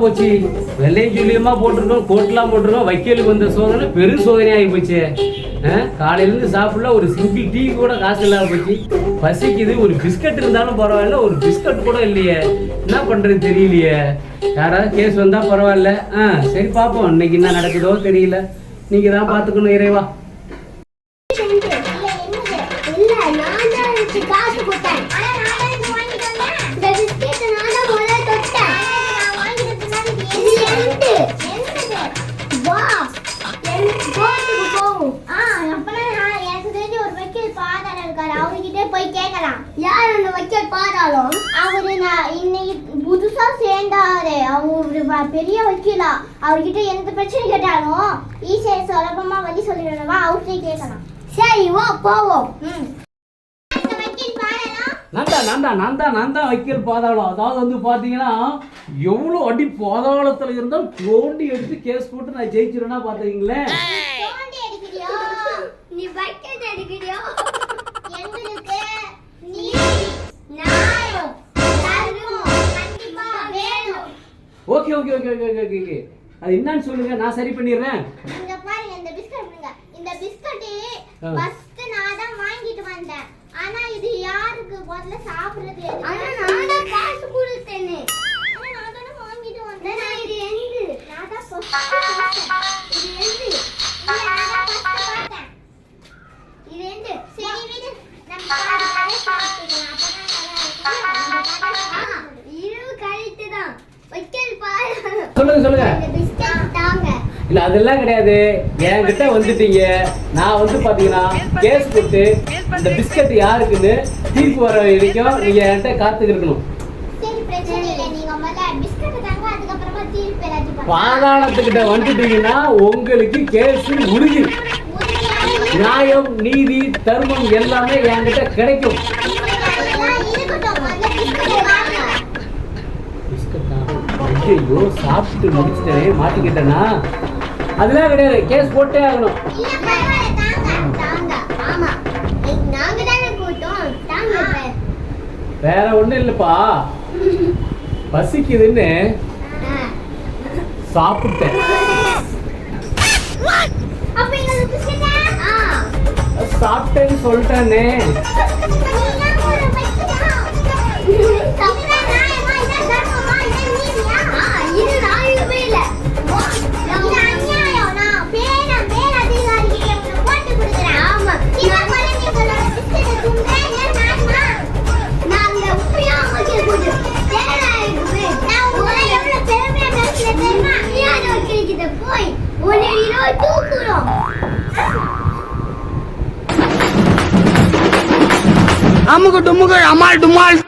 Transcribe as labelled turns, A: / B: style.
A: போச்சு வெள்ளையும் சொல்லியமா போட்டிருக்கோம், கோட்டெல்லாம் போட்டிருக்கோம். வைக்கலுக்கு வந்த சோதனை பெரும் சோதனை ஆகி போச்சு. காலையிலேருந்து சாப்பிடல, ஒரு சிங்கிள் டீ கூட காசு இல்லாம போச்சு. பசிக்குது, ஒரு பிஸ்கட் இருந்தாலும் பரவாயில்ல, ஒரு பிஸ்கட் கூட இல்லையே. என்ன பண்றது தெரியலையே. யாராவது கேஸ் வந்தா பரவாயில்ல. சரி பார்ப்போம், இன்னைக்கு என்ன நடக்குதோ தெரியல. நீங்க தான் பாத்துக்கணும் இறைவா.
B: புதுசா சேர்ந்தாரு அவரு பெரிய வக்கீலா. அவர்கிட்ட எந்த பிரச்சனை கேட்டாலும் ஈஸியா சுலபமா வழி சொல்லிடுவா. அவர்கிட்ட கேட்கலாம். சரி வா போவோம்.
A: நான் தான் வைக்கல் பாதாளம். அதாவது வந்து பாத்தீங்கன்னா எவ்வளவு அடி பாதாளத்துல இருந்தாலும் தோண்டி எடுத்து கேஸ் போட்டு நான் ஜெயிச்சிருவேன்னா பாத்தீங்களேன்.
B: நீ வைக்கல் எடுக்கிறியோ
A: okay okay okay okay okay okay. அது என்னன்னு சொல்லுங்க, நான் சரி பண்ணிடுறேன்.
B: இங்க பாருங்க, இந்த பிஸ்கட் இந்த பிஸ்கட் ஃபர்ஸ்ட் நான் தான் வாங்கிட்டு வந்தேன். ஆனா இது யாருக்கு முதல்ல சாப்பிடுறது? ஆனா நான் தான் காசு கொடுத்தேனே. ஆனா நான் தான வாங்கிட்டு வந்தேன். நான் இது எந்து நான் தான் இது எந்து நான் தான் பார்த்தேன். இது எந்து சரி விடு, நம்ம பாரு சாப்பிடலாம். அப்பதான் இரு கழித்து தான் வைக்கல் பாரு.
A: சொல்லுங்க.
B: இந்த பிஸ்கட் தாங்க.
A: இல்ல அதெல்லாம் கிடையாது. என்கிட்ட வந்துட்டீங்க, நான் வந்து பாத்தீங்கன்னா கேஸ் போட்டு இந்த பிஸ்கட் யாருக்குன்னு தீர்ப்பு வர வரைக்கும் நீங்க என்கிட்ட காத்துக்கு இருக்கணும்.
B: சரி பிரச்சனை இல்ல, நீங்க முதல்ல பிஸ்கட் தாங்க, அதுக்கு அப்புறமா தீர்ப்பு எல்லாத்தையும்
A: பாதாளத்துக்கிட்ட வந்துட்டீங்கன்னா உங்களுக்கு கேஸ் உறுதி. நியாயம், நீதி, தர்மம் எல்லாமே என்கிட்ட கிடைக்கும். ஐயோ சாப்பிட்டு முடிச்சிட்டே மாட்டிக்கிட்டேனா? அதெல்லாம் கிடையாது, கேஸ் போட்டே ஆகணும். வேற ஒண்ணும் இல்லப்பா, பசிக்குதுன்னு சாப்பிட்டேன். சாப்பிட்டேன்னு சொல்லிட்டானே.
C: அமுகு டுமுகள் அமால் டுமால்.